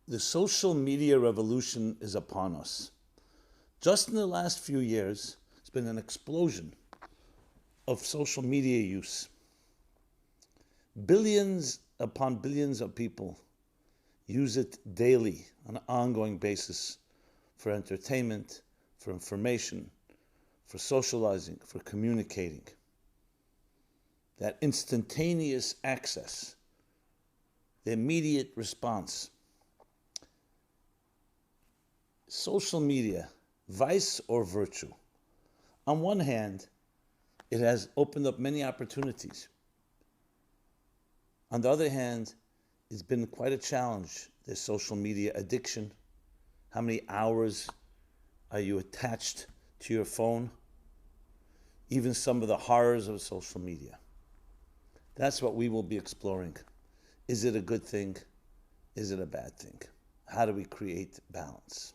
The social media revolution is upon us. Just in the last few years, there's been an explosion of social media use. Billions upon billions of people use it daily on an ongoing basis for entertainment, for information, for socializing, for communicating. That instantaneous access, the immediate response. Social media, vice or virtue? On one hand, it has opened up many opportunities. On the other hand, it's been quite a challenge. There's social media addiction. How many hours are you attached to your phone? Even some of the horrors of social media. That's what we will be exploring. Is it a good thing? Is it a bad thing? How do we create balance?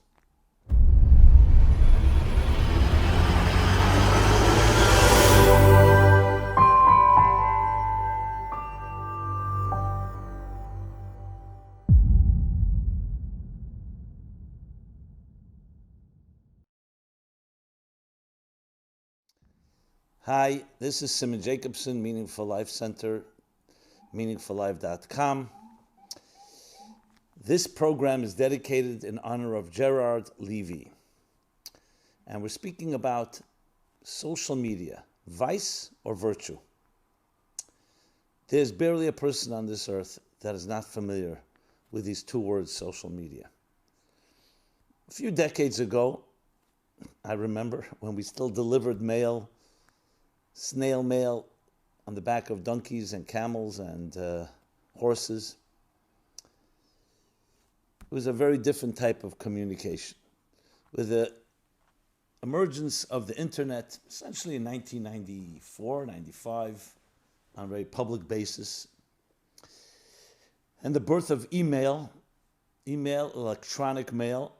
Hi, this is Simon Jacobson, Meaningful Life Center, meaningfullife.com. This program is dedicated in honor of Gerard Levy. And we're speaking about social media, vice or virtue. There's barely a person on this earth that is not familiar with these two words, social media. A few decades ago, I remember when we still delivered mail, snail mail on the back of donkeys and camels and horses. It was a very different type of communication. With the emergence of the internet, essentially in 1994, 95, on a very public basis, and the birth of email, electronic mail,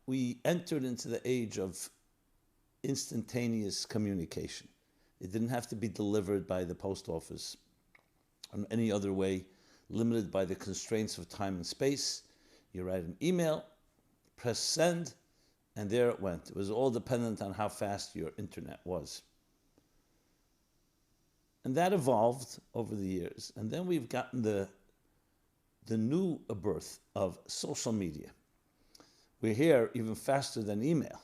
we entered into the age of instantaneous communication. It didn't have to be delivered by the post office or any other way, limited by the constraints of time and space. You write an email, press send, and there it went. It was all dependent on how fast your internet was. And that evolved over the years. And then we've gotten the new birth of social media. We're here even faster than email.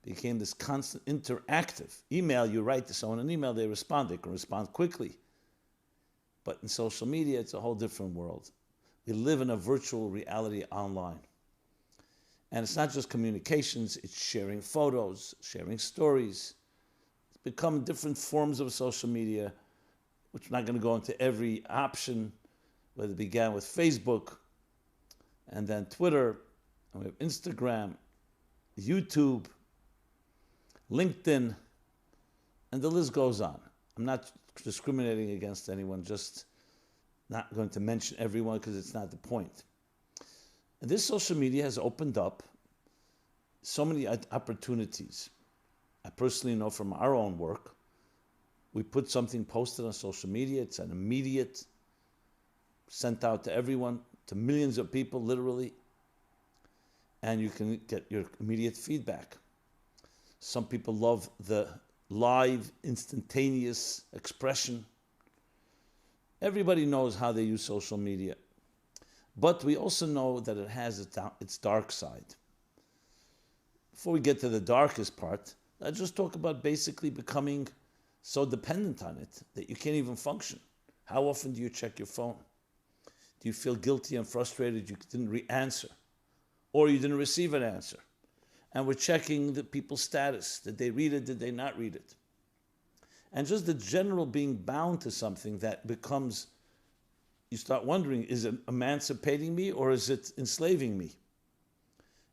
Became this constant interactive. Email, you write to someone an email, they respond. They can respond quickly. But in social media, it's a whole different world. We live in a virtual reality online. And it's not just communications, it's sharing photos, sharing stories. It's become different forms of social media, which we're not going to go into every option, whether it began with Facebook, and then Twitter, and we have Instagram, YouTube, LinkedIn, and the list goes on. I'm not discriminating against anyone, just not going to mention everyone because it's not the point. And this social media has opened up so many opportunities. I personally know from our own work, we put something posted on social media, it's an immediate, sent out to everyone, to millions of people literally, and you can get your immediate feedback. Some people love the live, instantaneous expression. Everybody knows how they use social media. But we also know that it has its dark side. Before we get to the darkest part, let's just talk about basically becoming so dependent on it that you can't even function. How often do you check your phone? Do you feel guilty and frustrated you didn't re-answer? Or you didn't receive an answer? And we're checking the people's status. Did they read it? Did they not read it? And just the general being bound to something that becomes, you start wondering, is it emancipating me or is it enslaving me?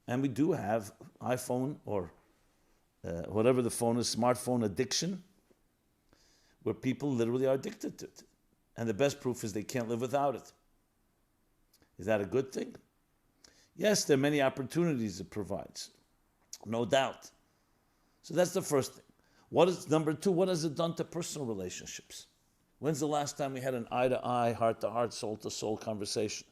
And we do have iPhone or whatever the phone is, smartphone addiction, where people literally are addicted to it. And the best proof is they can't live without it. Is that a good thing? Yes, there are many opportunities it provides. No doubt. So that's the first thing. Number two, what has it done to personal relationships? When's the last time we had an eye-to-eye, heart-to-heart, soul-to-soul conversation?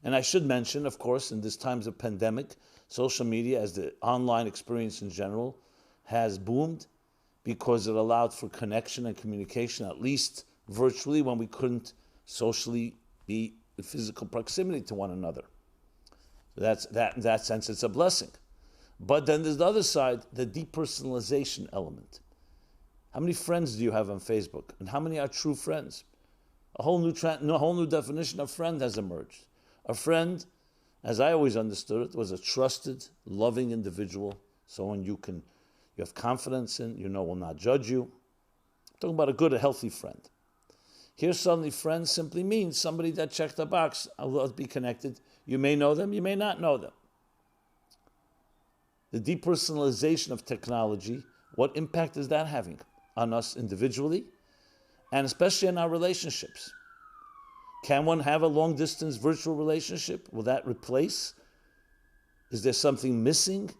And I should mention, of course, in these times of pandemic, social media, as the online experience in general, has boomed because it allowed for connection and communication, at least virtually, when we couldn't socially be in physical proximity to one another. So in that sense, it's a blessing. But then there's the other side, the depersonalization element. How many friends do you have on Facebook? And how many are true friends? A whole new definition of friend has emerged. A friend, as I always understood it, was a trusted, loving individual, someone you have confidence in, will not judge you. I'm talking about a good, a healthy friend. Here suddenly friend simply means somebody that checked a box, I'll be connected. You may know them, you may not know them. The depersonalization of technology, what impact is that having on us individually and especially in our relationships? Can one have a long-distance virtual relationship? Will that replace? Is there something missing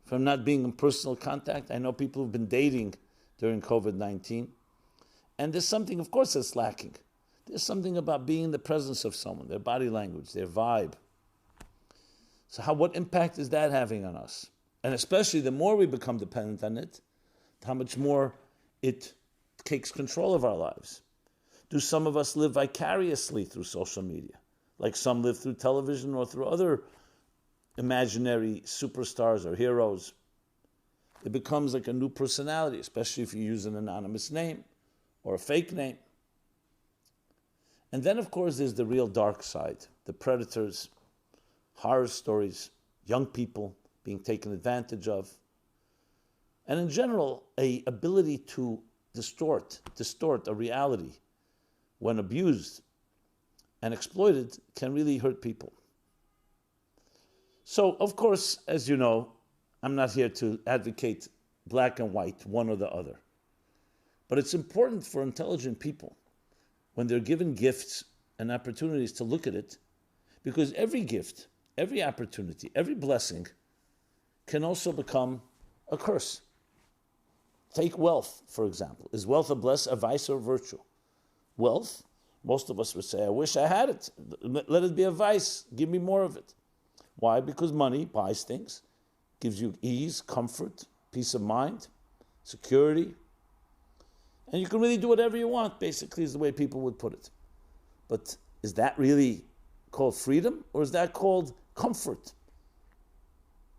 from not being in personal contact? I know people who've been dating during COVID-19, and there's something, of course, that's lacking. There's something about being in the presence of someone, their body language, their vibe. So what impact is that having on us? And especially the more we become dependent on it, how much more it takes control of our lives. Do some of us live vicariously through social media, like some live through television or through other imaginary superstars or heroes? It becomes like a new personality, especially if you use an anonymous name or a fake name. And then, of course, there's the real dark side, the predators, horror stories, young people being taken advantage of, and in general, a ability to distort a reality when abused and exploited can really hurt people. So, of course, as you know, I'm not here to advocate black and white, one or the other. But it's important for intelligent people, when they're given gifts and opportunities, to look at it, because every gift, every opportunity, every blessing can also become a curse. Take wealth, for example. Is wealth a vice or a virtue? Wealth, most of us would say, I wish I had it. Let it be a vice. Give me more of it. Why? Because money buys things, gives you ease, comfort, peace of mind, security. And you can really do whatever you want, basically, is the way people would put it. But is that really called freedom, or is that called comfort?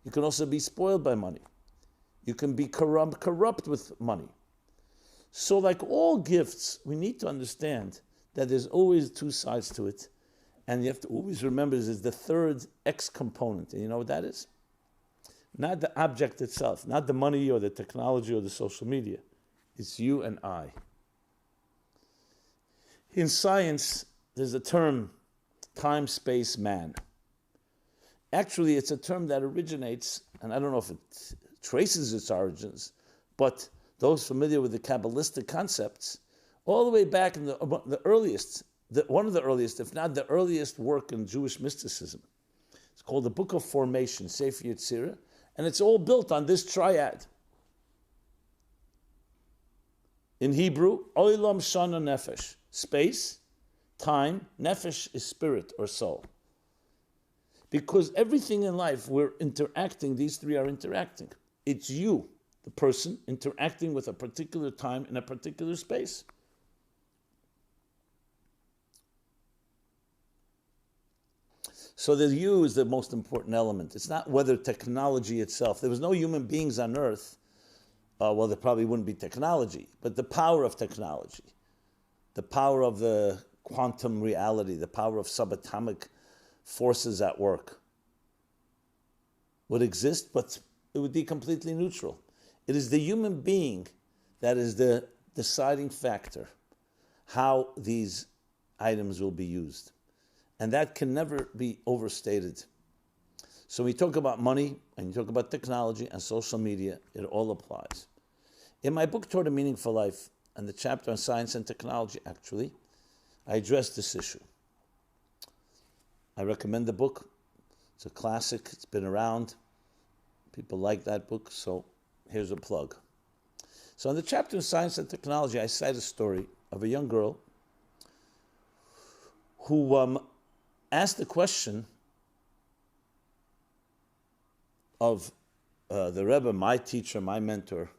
You can also be spoiled by money. You can be corrupt with money. So like all gifts, we need to understand that there's always two sides to it. And you have to always remember there's the third X component. And you know what that is? Not the object itself, not the money or the technology or the social media. It's you and I. In science, there's a term, time, space, man. Actually, it's a term that originates, and I don't know if it traces its origins, but those familiar with the Kabbalistic concepts, all the way back in the earliest, one of the earliest, if not the earliest work in Jewish mysticism. It's called the Book of Formation, Sefer Yetzirah, and it's all built on this triad. In Hebrew, Olam Shana Nefesh, space, time, Nefesh is spirit or soul. Because everything in life, we're interacting, these three are interacting. It's you, the person, interacting with a particular time in a particular space. So the you is the most important element. It's not whether technology itself. There was no human beings on earth. Well, there probably wouldn't be technology, but the power of technology, the power of the quantum reality, the power of subatomic forces at work would exist, but it would be completely neutral. It is the human being that is the deciding factor, how these items will be used. And that can never be overstated. So when you talk about money, and you talk about technology and social media, it all applies. In my book, Toward a Meaningful Life, and the chapter on science and technology, actually, I address this issue. I recommend the book. It's a classic. It's been around. People like that book, so here's a plug. So in the chapter on science and technology, I cite a story of a young girl who asked the question of the Rebbe, my teacher, my mentor,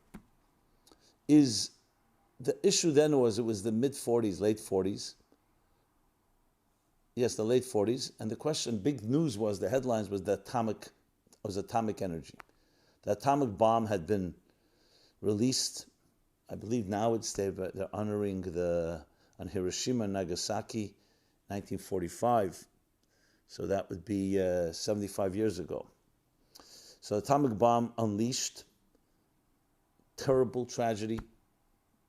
is the issue then was it was the mid-40s, late 40s. Yes, the late 40s. And the question, big news was, the headlines was atomic energy. The atomic bomb had been released. I believe now they're honoring on Hiroshima and Nagasaki, 1945. So that would be 75 years ago. So the atomic bomb unleashed, terrible tragedy,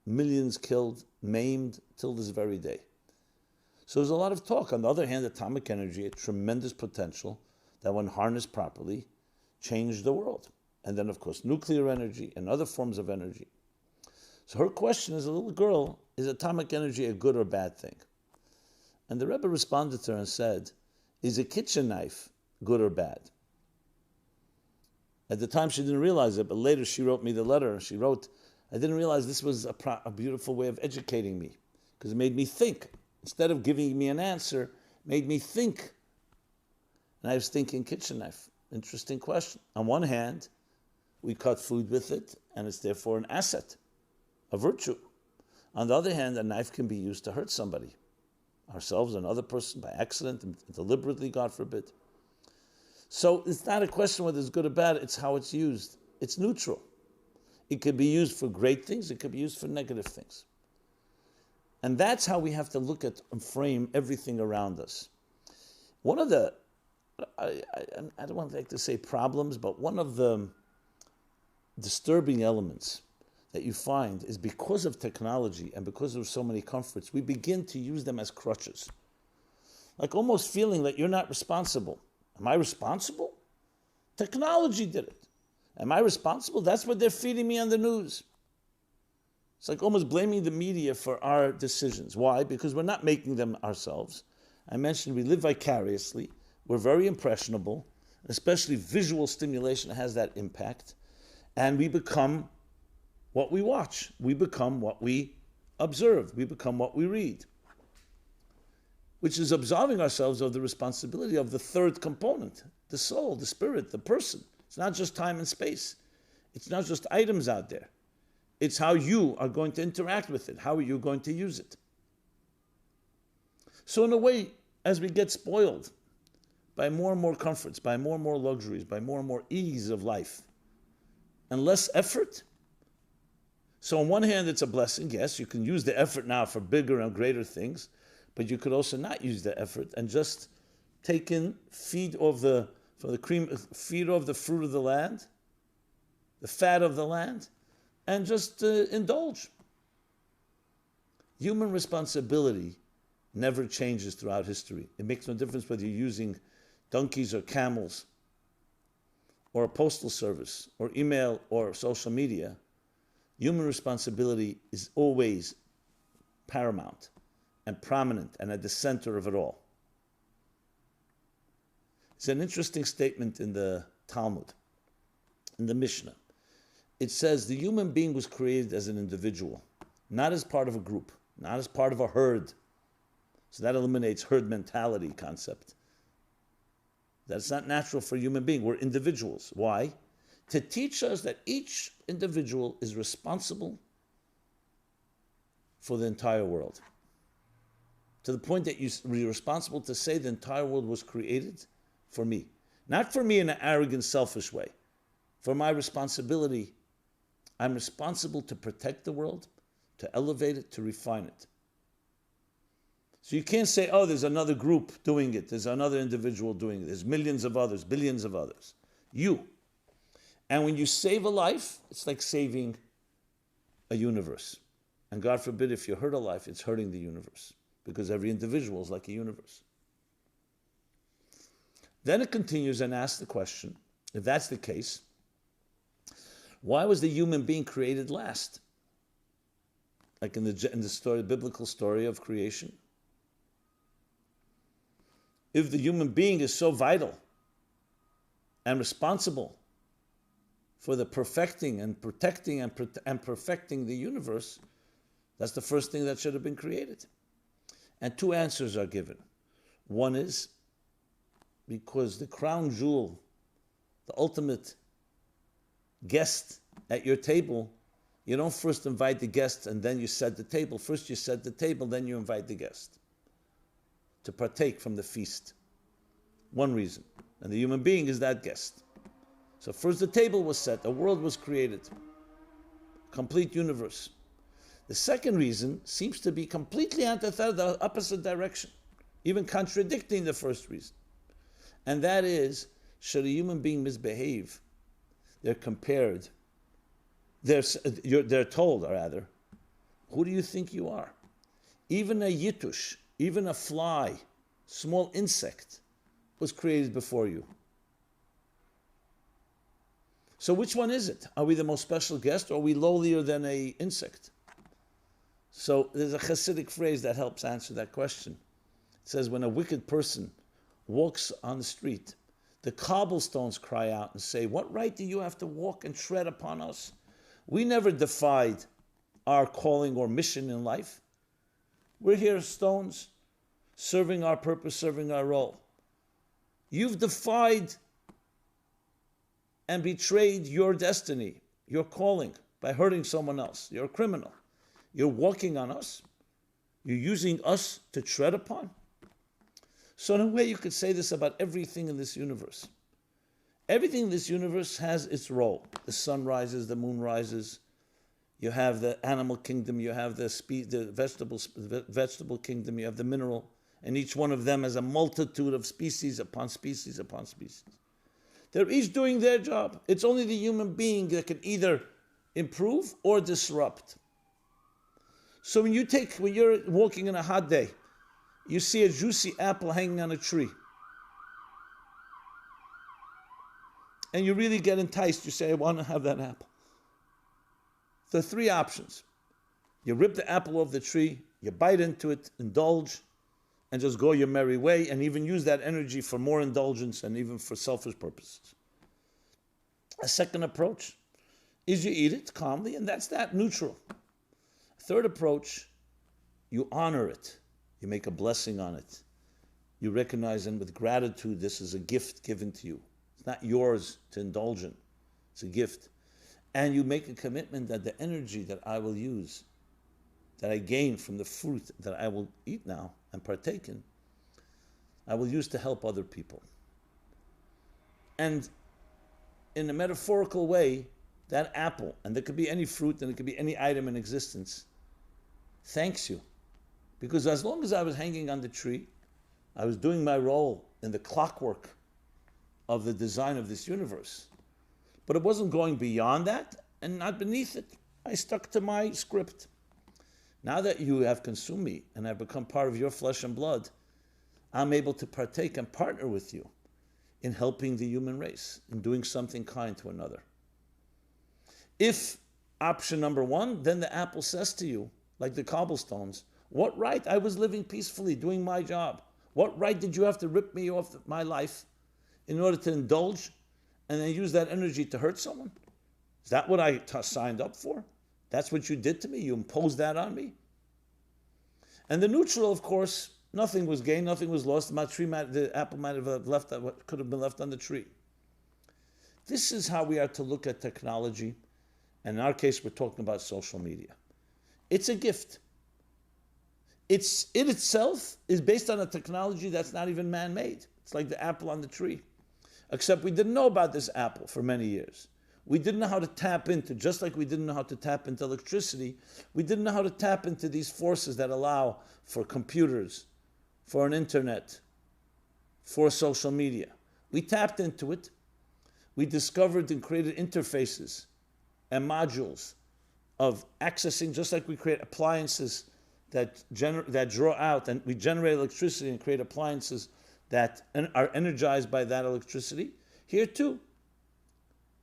millions killed, maimed, till this very day. So there's a lot of talk. On the other hand, atomic energy, a tremendous potential that when harnessed properly, changed the world. And then, of course, nuclear energy and other forms of energy. So her question as a little girl, is atomic energy a good or bad thing? And the Rebbe responded to her and said, is a kitchen knife good or bad? At the time she didn't realize it, but later she wrote me the letter. She wrote, I didn't realize this was a beautiful way of educating me, because it made me think. Instead of giving me an answer, it made me think. And I was thinking, kitchen knife, interesting question. On one hand, we cut food with it, and it's therefore an asset, a virtue. On the other hand, a knife can be used to hurt somebody, ourselves, another person, by accident, deliberately, God forbid. So it's not a question whether it's good or bad, it's how it's used. It's neutral. It could be used for great things, it could be used for negative things. And that's how we have to look at and frame everything around us. One of the, I don't want to say problems, but one of the disturbing elements that you find is because of technology and because of so many comforts, we begin to use them as crutches. Like almost feeling that you're not responsible. Am I responsible? Technology did it. Am I responsible? That's what they're feeding me on the news. It's like almost blaming the media for our decisions. Why? Because we're not making them ourselves. I mentioned we live vicariously. We're very impressionable. Especially visual stimulation has that impact. And we become what we watch. We become what we observe. We become what we read. Which is absolving ourselves of the responsibility of the third component, the soul, the spirit, the person. It's not just time and space. It's not just items out there. It's how you are going to interact with it. How are you going to use it? So in a way, as we get spoiled by more and more comforts, by more and more luxuries, by more and more ease of life, and less effort, so on one hand, it's a blessing. Yes, you can use the effort now for bigger and greater things, but you could also not use the effort and just take in, feed off the fruit of the land, the fat of the land, and just indulge. Human responsibility never changes throughout history. It makes no difference whether you're using donkeys or camels, or a postal service, or email, or social media. Human responsibility is always paramount and prominent and at the center of it all. It's an interesting statement in the Talmud, in the Mishnah. It says the human being was created as an individual, not as part of a group, not as part of a herd. So that eliminates herd mentality concept. That's not natural for a human being. We're individuals. Why? To teach us that each individual is responsible for the entire world. To the point that you're responsible to say the entire world was created for me. Not for me in an arrogant, selfish way. For my responsibility, I'm responsible to protect the world, to elevate it, to refine it. So you can't say, oh, there's another group doing it, there's another individual doing it, there's millions of others, billions of others. You. And when you save a life, it's like saving a universe. And God forbid, if you hurt a life, it's hurting the universe. Because every individual is like a universe. Then it continues and asks the question, if that's the case, why was the human being created last? Like in the story, the biblical story of creation. If the human being is so vital and responsible for the perfecting and protecting and perfecting the universe, that's the first thing that should have been created. And two answers are given. One is because the crown jewel, the ultimate guest at your table, you don't first invite the guest and then you set the table. First you set the table, then you invite the guest to partake from the feast. One reason. And the human being is that guest. So first the table was set, a world was created, complete universe. The second reason seems to be completely antithetical, the opposite direction, even contradicting the first reason. And that is, should a human being misbehave, they're compared, they're told, rather, who do you think you are? Even a yitush, even a fly, small insect, was created before you. So which one is it? Are we the most special guest, or are we lowlier than an insect? So there's a Hasidic phrase that helps answer that question. It says, when a wicked person walks on the street, the cobblestones cry out and say, what right do you have to walk and tread upon us? We never defied our calling or mission in life. We're here as stones, serving our purpose, serving our role. You've defied and betrayed your destiny, your calling, by hurting someone else. You're a criminal. You're walking on us. You're using us to tread upon. So in a way you could say this about everything in this universe. Everything in this universe has its role. The sun rises, the moon rises. You have the animal kingdom, you have the vegetable kingdom, you have the mineral, and each one of them has a multitude of species upon species upon species. They're each doing their job. It's only the human being that can either improve or disrupt. So when you're walking in a hot day, you see a juicy apple hanging on a tree, and you really get enticed. You say, I want to have that apple. There are three options. You rip the apple off the tree, you bite into it, indulge, and just go your merry way, and even use that energy for more indulgence and even for selfish purposes. A second approach is you eat it calmly, and that's that, neutral. Third approach, you honor it. You make a blessing on it. You recognize, and with gratitude, this is a gift given to you. It's not yours to indulge in. It's a gift. And you make a commitment that the energy that I will use, that I gain from the fruit that I will eat now and partake in, I will use to help other people. And in a metaphorical way, that apple, and there could be any fruit and it could be any item in existence, thanks you. Because as long as I was hanging on the tree, I was doing my role in the clockwork of the design of this universe. But it wasn't going beyond that and not beneath it. I stuck to my script. Now that you have consumed me and I've become part of your flesh and blood, I'm able to partake and partner with you in helping the human race, in doing something kind to another. If option number one, then the apple says to you, like the cobblestones, what right? I was living peacefully, doing my job. What right did you have to rip me off my life in order to indulge and then use that energy to hurt someone? Is that what I signed up for? That's what you did to me? You imposed that on me? And the neutral, of course, nothing was gained, nothing was lost. The apple might have left, what could have been left on the tree. This is how we are to look at technology. And in our case, we're talking about social media. It's a gift. It itself is based on a technology that's not even man-made. It's like the apple on the tree. Except we didn't know about this apple for many years. We didn't know how to tap into, just like we didn't know how to tap into electricity, we didn't know how to tap into these forces that allow for computers, for an internet, for social media. We tapped into it. We discovered and created interfaces and modules of accessing, just like we create appliances that draw out, and we generate electricity and create appliances that are energized by that electricity. Here too,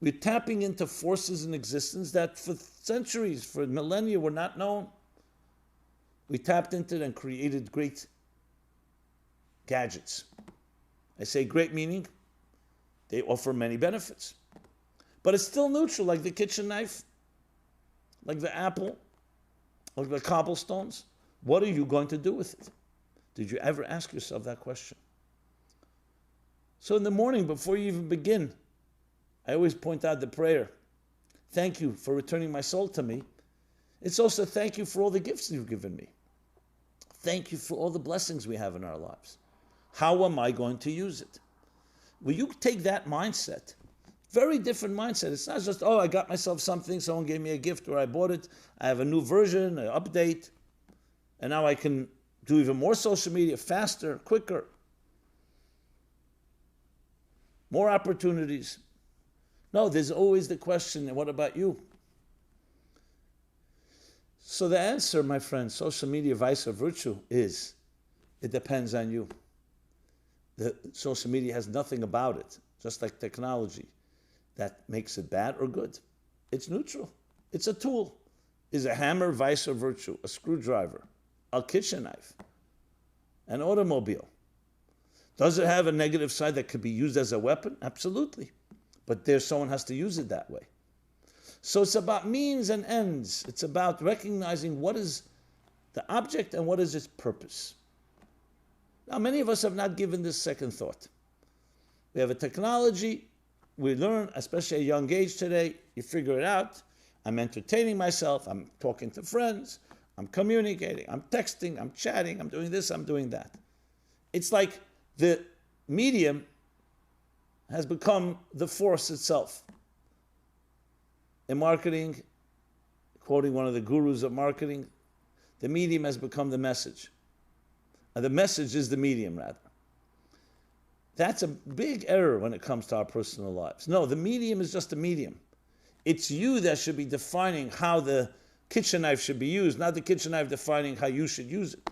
we're tapping into forces in existence that for centuries, for millennia, were not known. We tapped into it and created great gadgets. I say great meaning, they offer many benefits. But it's still neutral, like the kitchen knife, like the apple, like the cobblestones. What are you going to do with it? Did you ever ask yourself that question? So in the morning, before you even begin, I always point out the prayer. Thank you for returning my soul to me. It's also thank you for all the gifts you've given me. Thank you for all the blessings we have in our lives. How am I going to use it? Will you take that mindset? Very different mindset. It's not just, oh, I got myself something, someone gave me a gift or I bought it, I have a new version, an update, and now I can do even more social media faster, quicker. More opportunities. No, there's always the question, what about you? So the answer, my friend, social media vice or virtue is, it depends on you. The social media has nothing about it, just like technology, that makes it bad or good. It's neutral. It's a tool. Is a hammer vice or virtue? A screwdriver? A kitchen knife? An automobile? Does it have a negative side that could be used as a weapon? Absolutely. But someone has to use it that way. So it's about means and ends. It's about recognizing what is the object and what is its purpose. Now, many of us have not given this second thought. We have a technology, we learn, especially at a young age today, you figure it out. I'm entertaining myself, I'm talking to friends, I'm communicating, I'm texting, I'm chatting, I'm doing this, I'm doing that. It's like the medium has become the force itself. In marketing, quoting one of the gurus of marketing, the medium has become the message. And the message is the medium, rather. That's a big error when it comes to our personal lives. No, the medium is just a medium. It's you that should be defining how the kitchen knife should be used, not the kitchen knife defining how you should use it.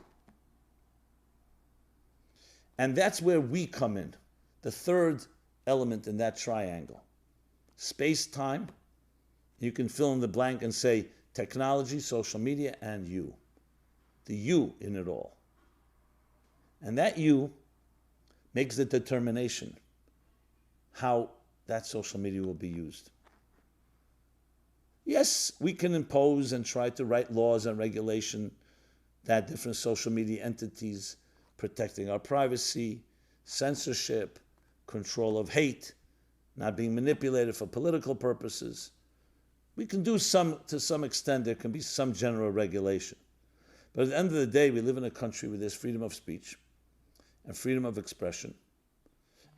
And that's where we come in, the third element in that triangle. Space-time. You can fill in the blank and say technology, social media, and you. The you in it all. And that you makes the determination how that social media will be used. Yes, we can impose and try to write laws and regulation that different social media entities protecting our privacy, censorship, control of hate, not being manipulated for political purposes. We can do to some extent, there can be some general regulation. But at the end of the day, we live in a country where there's freedom of speech and freedom of expression.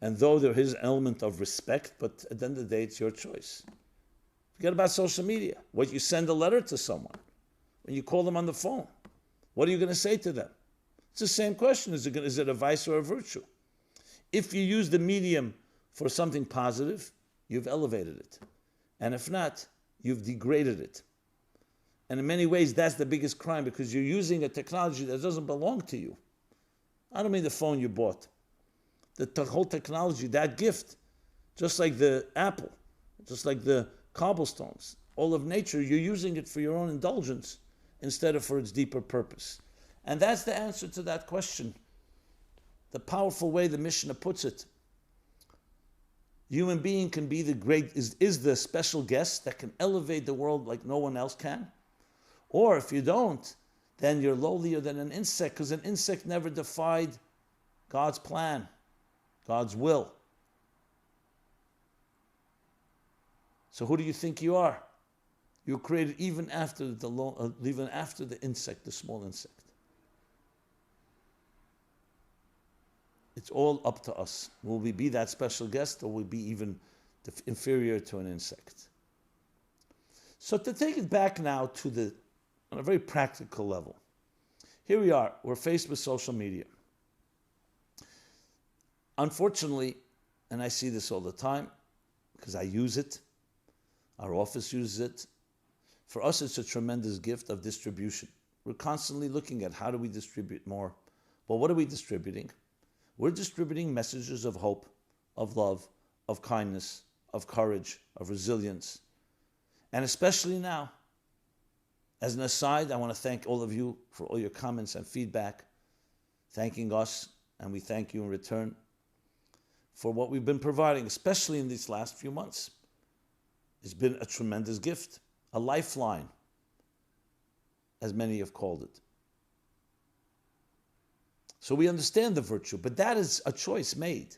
And though there is an element of respect, but at the end of the day, it's your choice. Forget about social media. What you send a letter to someone, when you call them on the phone, what are you going to say to them? It's the same question. Is it a vice or a virtue? If you use the medium for something positive, you've elevated it. And if not, you've degraded it. And in many ways, that's the biggest crime because you're using a technology that doesn't belong to you. I don't mean the phone you bought. The whole technology, that gift, just like the apple, just like the cobblestones, all of nature, you're using it for your own indulgence instead of for its deeper purpose. And that's the answer to that question. The powerful way the Mishnah puts it. Human being can be is the special guest that can elevate the world like no one else can. Or if you don't, then you're lowlier than an insect, because an insect never defied God's plan, God's will. So who do you think you are? You were created even after the insect, the small insect. It's all up to us. Will we be that special guest, or will we be even inferior to an insect? So to take it back now on a very practical level. Here we are. We're faced with social media. Unfortunately, and I see this all the time, because I use it, our office uses it, for us it's a tremendous gift of distribution. We're constantly looking at how do we distribute more. Well, what are we distributing? We're distributing messages of hope, of love, of kindness, of courage, of resilience. And especially now, as an aside, I want to thank all of you for all your comments and feedback, thanking us, and we thank you in return for what we've been providing, especially in these last few months. It's been a tremendous gift, a lifeline, as many have called it. So we understand the virtue, but that is a choice made.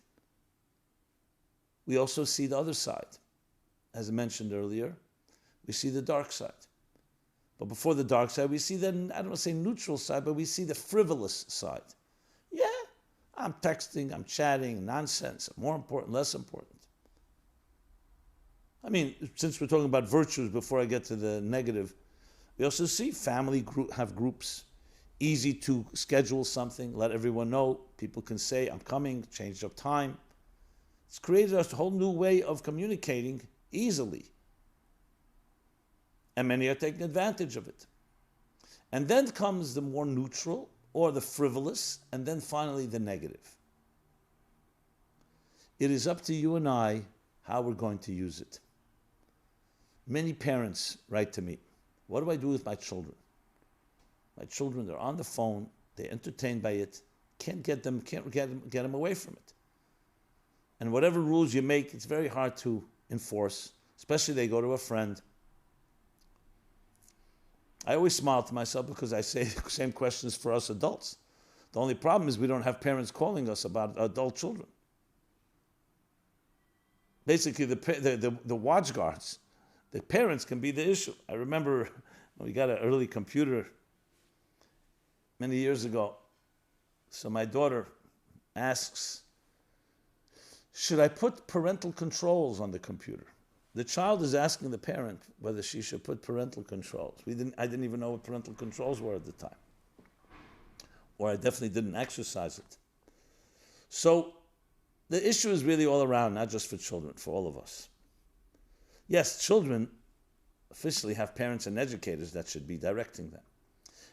we also see the other side. As I mentioned earlier, we see the dark side. But before the dark side, we see the, I don't want to say neutral side, but we see the frivolous side. Yeah, I'm texting, I'm chatting, nonsense, more important, less important. I mean, since we're talking about virtues, before I get to the negative, we also see family have groups, easy to schedule something, let everyone know. People can say, I'm coming, change of time. It's created a whole new way of communicating easily. And many are taking advantage of it. And then comes the more neutral or the frivolous, and then finally the negative. It is up to you and I how we're going to use it. Many parents write to me, what do I do with my children? My children, they're on the phone, they're entertained by it, can't get them away from it. And whatever rules you make, it's very hard to enforce, especially they go to a friend. I always smile to myself because I say the same questions for us adults. The only problem is we don't have parents calling us about adult children. Basically, the watch guards, the parents can be the issue. I remember when we got an early computer many years ago. So my daughter asks, should I put parental controls on the computer? The child is asking the parent whether she should put parental controls. I didn't even know what parental controls were at the time. Or I definitely didn't exercise it. So the issue is really all around, not just for children, for all of us. Yes, children officially have parents and educators that should be directing them.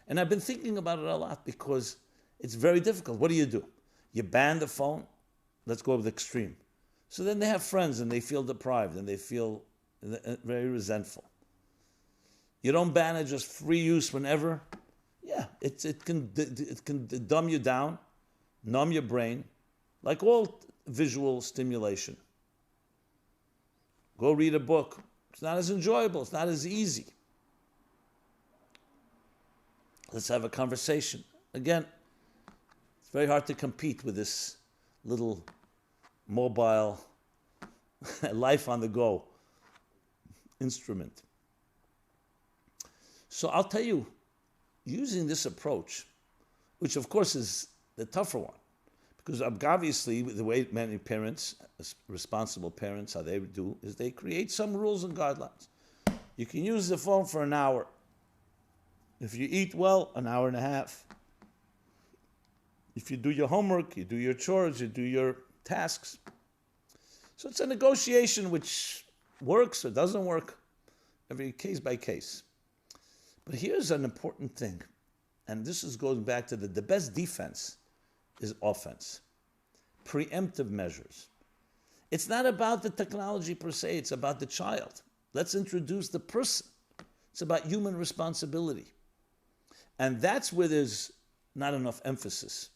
And I've been thinking about it a lot because it's very difficult. What do? You ban the phone? Let's go with the extreme. So then they have friends and they feel deprived and they feel very resentful. You don't ban it, just free use whenever. Yeah, it can dumb you down, numb your brain, like all visual stimulation. Go read a book. It's not as enjoyable. It's not as easy. Let's have a conversation. Again, it's very hard to compete with this little mobile, life on the go instrument. So I'll tell you, using this approach, which of course is the tougher one, because obviously the way many parents, responsible parents, how they do, is they create some rules and guidelines. You can use the phone for an hour. If you eat well, an hour and a half. If you do your homework, you do your chores, you do your tasks. So it's a negotiation which works or doesn't work, every case by case. But here's an important thing, and this is going back to the best defense is offense. Preemptive measures. It's not about the technology per se, it's about the child. Let's introduce the person. It's about human responsibility. And that's where there's not enough emphasis.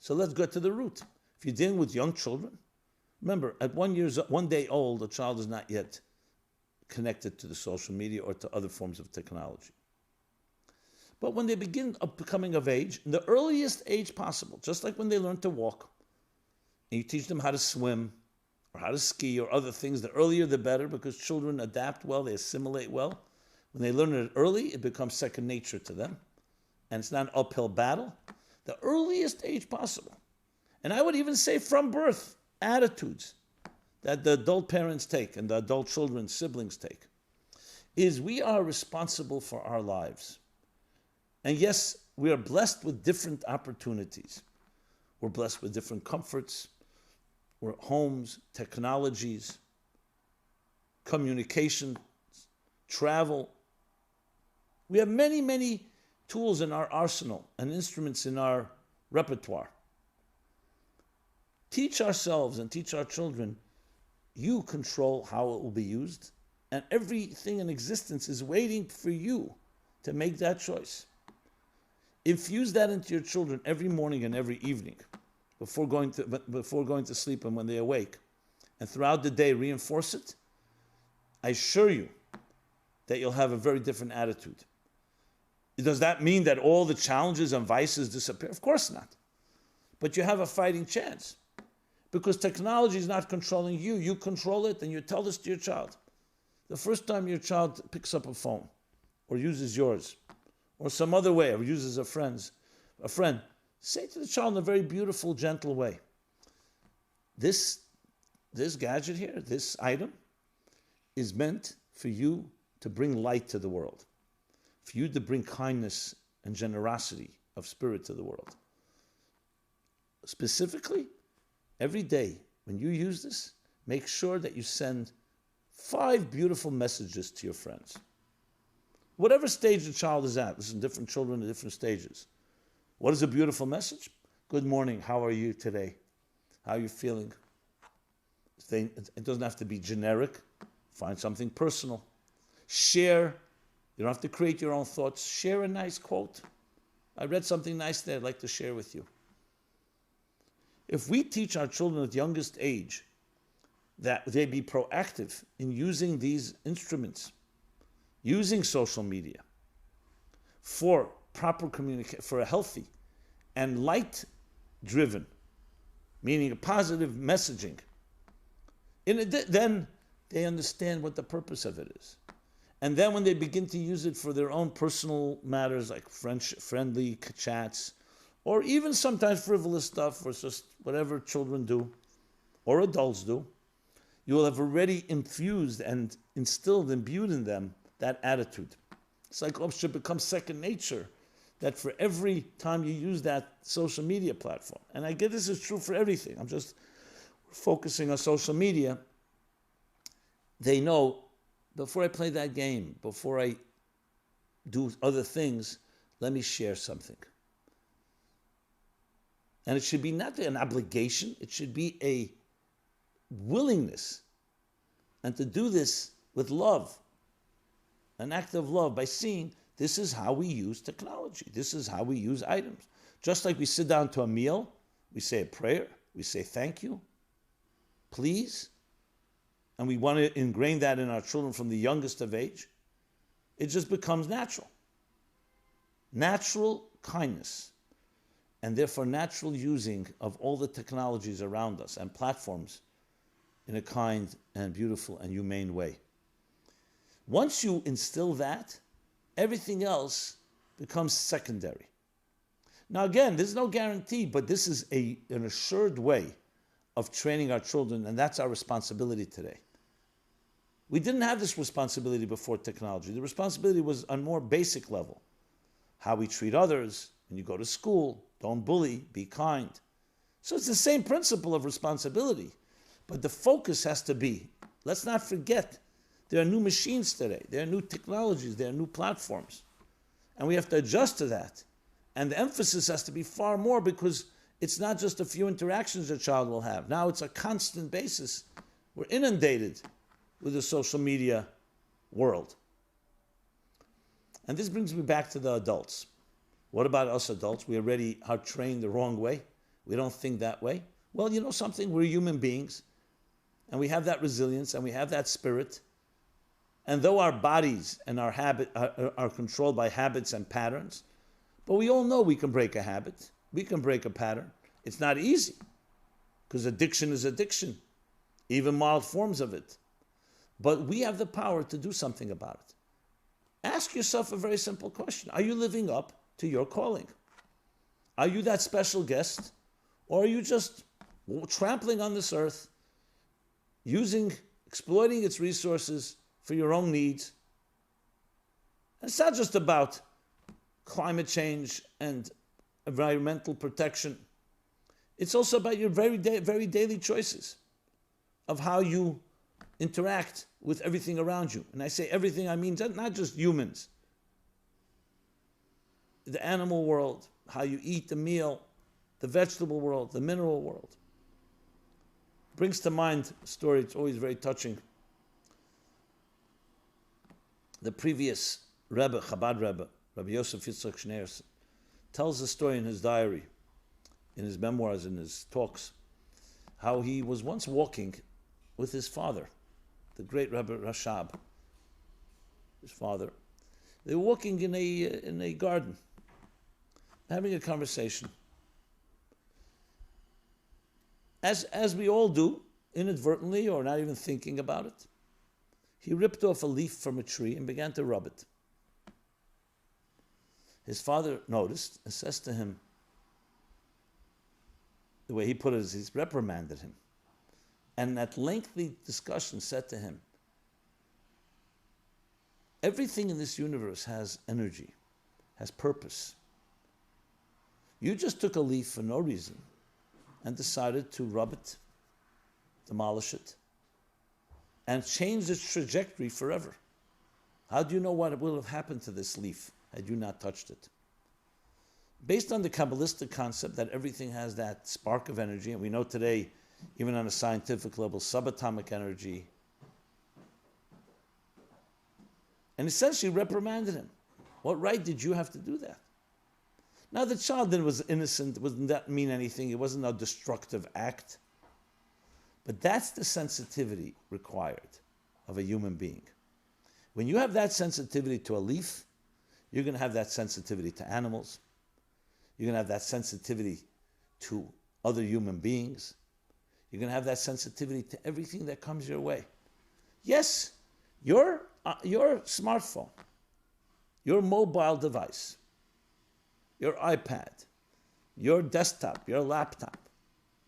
So let's go to the root. If you're dealing with young children, remember, at 1 day old, a child is not yet connected to the social media or to other forms of technology. But when they begin becoming of age, in the earliest age possible, just like when they learn to walk, and you teach them how to swim or how to ski or other things, the earlier the better, because children adapt well, they assimilate well. When they learn it early, it becomes second nature to them, and it's not an uphill battle. The earliest age possible. And I would even say from birth, attitudes that the adult parents take and the adult children's siblings take, is we are responsible for our lives. And yes, we are blessed with different opportunities. We're blessed with different comforts, we're homes, technologies, communication, travel. We have many, many tools in our arsenal and instruments in our repertoire. Teach ourselves and teach our children, you control how it will be used, and everything in existence is waiting for you to make that choice. Infuse that into your children every morning and every evening, before going to sleep and when they awake, and throughout the day reinforce it. I assure you that you'll have a very different attitude. Does that mean that all the challenges and vices disappear? Of course not. But you have a fighting chance. Because technology is not controlling you. You control it, and you tell this to your child. The first time your child picks up a phone or uses yours or some other way or uses a friend, say to the child in a very beautiful, gentle way, this gadget here, this item, is meant for you to bring light to the world, for you to bring kindness and generosity of spirit to the world. Specifically, every day when you use this, make sure that you send 5 beautiful messages to your friends. Whatever stage the child is at, listen, different children at different stages. What is a beautiful message? Good morning, how are you today? How are you feeling? It doesn't have to be generic. Find something personal. Share. You don't have to create your own thoughts. Share a nice quote. I read something nice there I'd like to share with you. If we teach our children at the youngest age that they be proactive in using these instruments, using social media for proper communication, for a healthy and light-driven, meaning a positive messaging, then they understand what the purpose of it is. And then when they begin to use it for their own personal matters like friendly chats, or even sometimes frivolous stuff, or just whatever children do, or adults do, you will have already infused and imbued in them that attitude. It's like it should become second nature, that for every time you use that social media platform, and I get this is true for everything, I'm just focusing on social media, they know, before I play that game, before I do other things, let me share something. And it should be not an obligation, it should be a willingness. And to do this with love, an act of love, by seeing this is how we use technology. This is how we use items. Just like we sit down to a meal, we say a prayer, we say thank you, please, and we want to ingrain that in our children from the youngest of age, it just becomes natural. Natural kindness, and therefore natural using of all the technologies around us and platforms in a kind and beautiful and humane way. Once you instill that, everything else becomes secondary. Now again, there's no guarantee, but this is an assured way of training our children, and that's our responsibility today. We didn't have this responsibility before technology. The responsibility was on more basic level. How we treat others, when you go to school, don't bully, be kind. So it's the same principle of responsibility, but the focus has to be, let's not forget, there are new machines today, there are new technologies, there are new platforms, and we have to adjust to that. And the emphasis has to be far more, because it's not just a few interactions a child will have. Now it's a constant basis. We're inundated with the social media world. And this brings me back to the adults. What about us adults? We already are trained the wrong way. We don't think that way. Well, you know something? We're human beings, and we have that resilience, and we have that spirit. And though our bodies and our habit are controlled by habits and patterns, but we all know we can break a habit. We can break a pattern. It's not easy, because addiction is addiction, even mild forms of it. But we have the power to do something about it. Ask yourself a very simple question. Are you living up to your calling? Are you that special guest? Or are you just trampling on this earth, exploiting its resources for your own needs? And it's not just about climate change and environmental protection. It's also about your very daily choices of how you interact with everything around you. And I say everything, I mean not just humans. The animal world, how you eat the meal, the vegetable world, the mineral world. Brings to mind a story, it's always very touching. The previous Rebbe, Chabad Rebbe, Rabbi Yosef Yitzchak Schneerson, tells a story in his diary, in his memoirs, in his talks, how he was once walking with his father, the great Rebbe Rashab, his father. They were walking in a garden, having a conversation. as we all do, inadvertently or not even thinking about it, he ripped off a leaf from a tree and began to rub it. His father noticed and says to him, the way he put it is he's reprimanded him. And that lengthy discussion said to him, everything in this universe has energy, has purpose. You just took a leaf for no reason and decided to rub it, demolish it, and change its trajectory forever. How do you know what will have happened to this leaf had you not touched it? Based on the Kabbalistic concept that everything has that spark of energy, and we know today, even on a scientific level, subatomic energy, and essentially reprimanded him. What right did you have to do that? Now the child then was innocent, wouldn't that mean anything? It wasn't a destructive act. But that's the sensitivity required of a human being. When you have that sensitivity to a leaf, you're going to have that sensitivity to animals. You're going to have that sensitivity to other human beings. You're going to have that sensitivity to everything that comes your way. Yes, your smartphone, your mobile device, your iPad, your desktop, your laptop,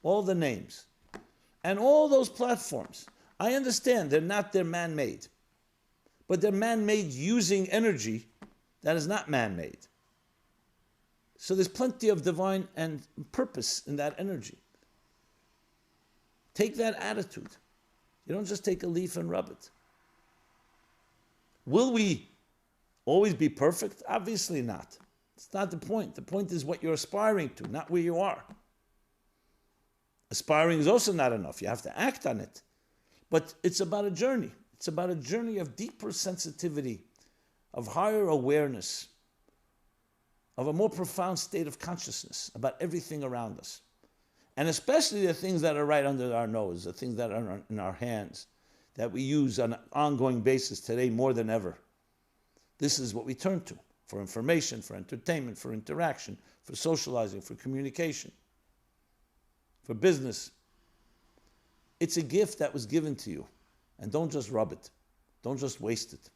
all the names, and all those platforms. I understand they're man-made, but they're man-made using energy that is not man-made. So there's plenty of divine and purpose in that energy. Take that attitude. You don't just take a leaf and rub it. Will we always be perfect? Obviously not. It's not the point. The point is what you're aspiring to, not where you are. Aspiring is also not enough. You have to act on it. But it's about a journey. It's about a journey of deeper sensitivity, of higher awareness, of a more profound state of consciousness about everything around us. And especially the things that are right under our nose, the things that are in our hands, that we use on an ongoing basis today more than ever. This is what we turn to for information, for entertainment, for interaction, for socializing, for communication, for business. It's a gift that was given to you. And don't just rub it. Don't just waste it.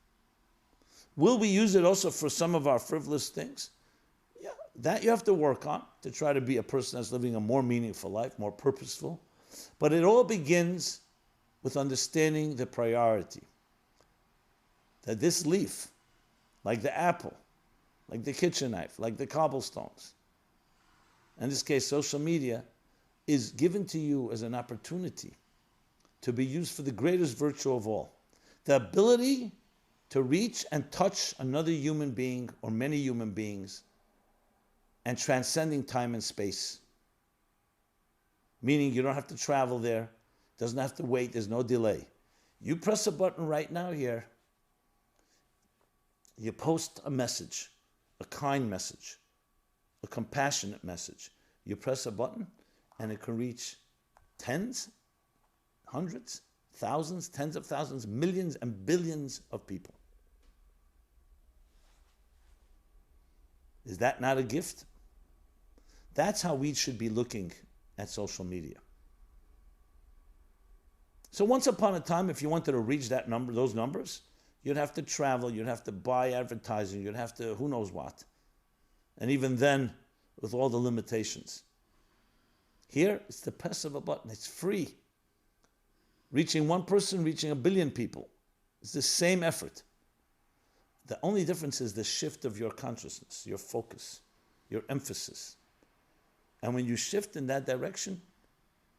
Will we use it also for some of our frivolous things? Yeah, that you have to work on to try to be a person that's living a more meaningful life, more purposeful. But it all begins with understanding the priority. That this leaf, like the apple, like the kitchen knife, like the cobblestones, in this case social media, is given to you as an opportunity to be used for the greatest virtue of all. The ability to reach and touch another human being or many human beings and transcending time and space. Meaning you don't have to travel there, doesn't have to wait, there's no delay. You press a button right now here, you post a message, a kind message, a compassionate message. You press a button and it can reach tens, hundreds, thousands, tens of thousands, millions and billions of people. Is that not a gift? That's how we should be looking at social media. So once upon a time, if you wanted to reach that number, those numbers, you'd have to travel, you'd have to buy advertising, you'd have to who knows what. And even then, with all the limitations. Here, it's the press of a button. It's free. Reaching one person, reaching 1 billion people. It's the same effort. The only difference is the shift of your consciousness, your focus, your emphasis. And when you shift in that direction,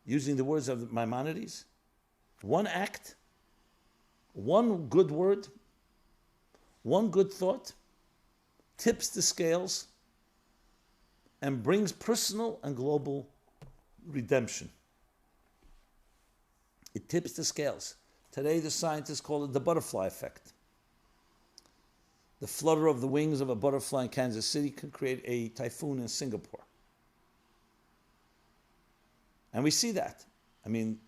using the words of Maimonides, one act, one good word, one good thought, tips the scales and brings personal and global redemption. It tips the scales. Today the scientists call it the butterfly effect. The flutter of the wings of a butterfly in Kansas City can create a typhoon in Singapore. And we see that. I mean,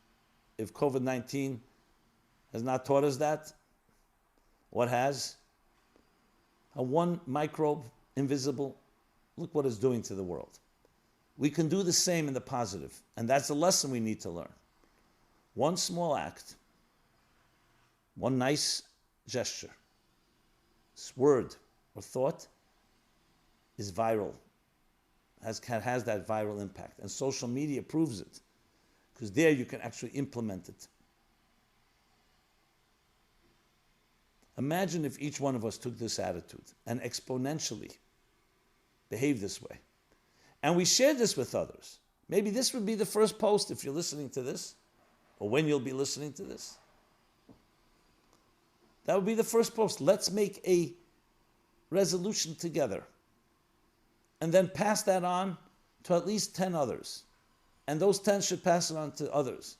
if COVID-19 has not taught us that, what has? A one microbe, invisible, look what it's doing to the world. we can do the same in the positive. And that's a lesson we need to learn. One small act, one nice gesture, word or thought is viral, has that viral impact. And social media proves it, because there you can actually implement it. Imagine if each one of us took this attitude and exponentially behaved this way. And we shared this with others. Maybe this would be the first post if you're listening to this, or when you'll be listening to this. That would be the first post. Let's make a resolution together. And then pass that on to at least 10 others. And those 10 should pass it on to others.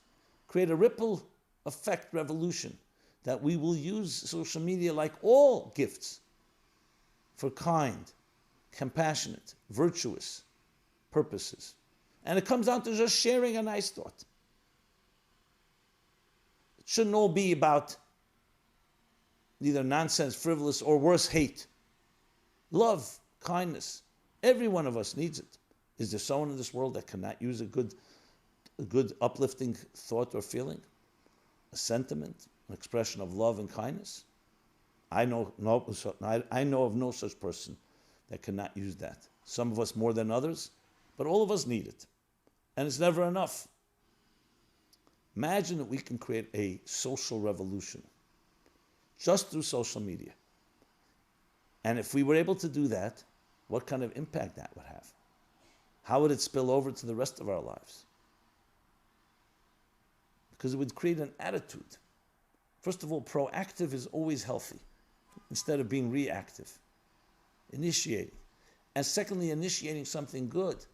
Create a ripple effect revolution that we will use social media like all gifts for kind, compassionate, virtuous purposes. And it comes down to just sharing a nice thought. It shouldn't all be about either nonsense, frivolous, or worse, hate. Love, kindness. Every one of us needs it. Is there someone in this world that cannot use a good uplifting thought or feeling? A sentiment, an expression of love and kindness? I know of no such person that cannot use that. Some of us more than others, but all of us need it. And it's never enough. Imagine that we can create a social revolution just through social media. And if we were able to do that, what kind of impact that would have? How would it spill over to the rest of our lives? Because it would create an attitude. First of all, proactive is always healthy, instead of being reactive. Initiating. And secondly, initiating something good. Do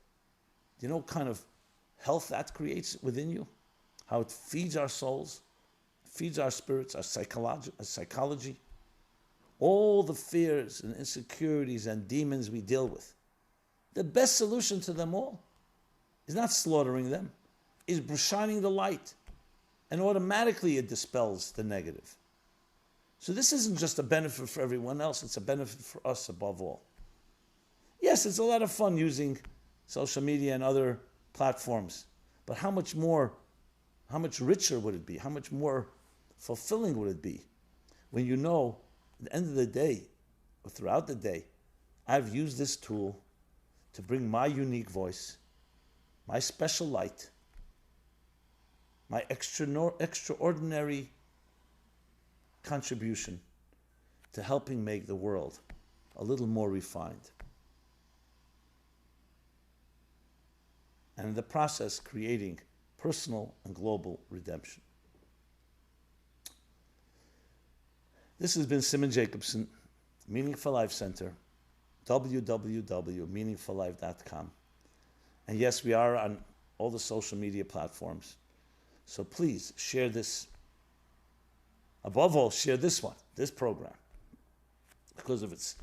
you know what kind of health that creates within you? How it feeds our souls, feeds our spirits, our psychology. All the fears and insecurities and demons we deal with. The best solution to them all is not slaughtering them, is shining the light. And automatically it dispels the negative. So this isn't just a benefit for everyone else, it's a benefit for us above all. Yes, it's a lot of fun using social media and other platforms, but how much richer would it be? How much more fulfilling would it be when you know at the end of the day, or throughout the day, I've used this tool to bring my unique voice, my special light, my extraordinary contribution to helping make the world a little more refined. And in the process, creating personal and global redemption. This has been Simon Jacobson, Meaningful Life Center, www.meaningfullife.com. And yes, we are on all the social media platforms. So please share this. Above all, share this program, because of its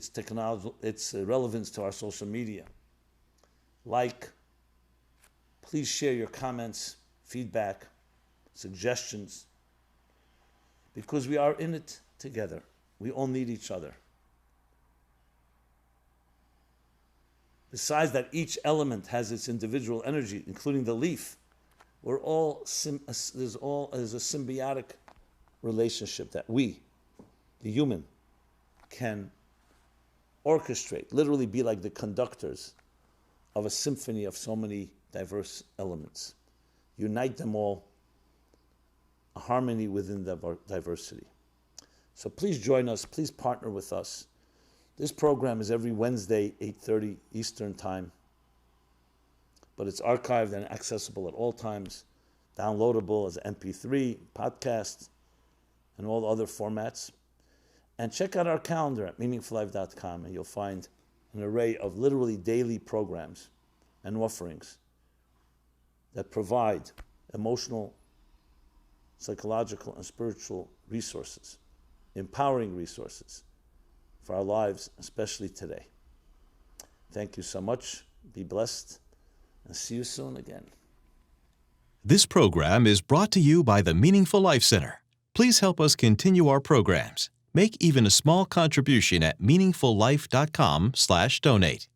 technology, its relevance to our social media. Please share your comments, feedback, suggestions, because we are in it together. We all need each other. Besides that, each element has its individual energy, including the leaf. There's a symbiotic relationship that we, the human, can orchestrate, literally be like the conductors of a symphony of so many diverse elements. Unite them all, a harmony within the diversity. So please join us, please partner with us. This program is every Wednesday, 8:30 Eastern Time. But it's archived and accessible at all times, downloadable as MP3, podcast, and all other formats. And check out our calendar at meaningfullife.com, and you'll find an array of literally daily programs and offerings that provide emotional, psychological, and spiritual resources, empowering resources for our lives, especially today. Thank you so much. Be blessed, and see you soon again. This program is brought to you by the Meaningful Life Center. Please help us continue our programs. Make even a small contribution at meaningfullife.com/donate.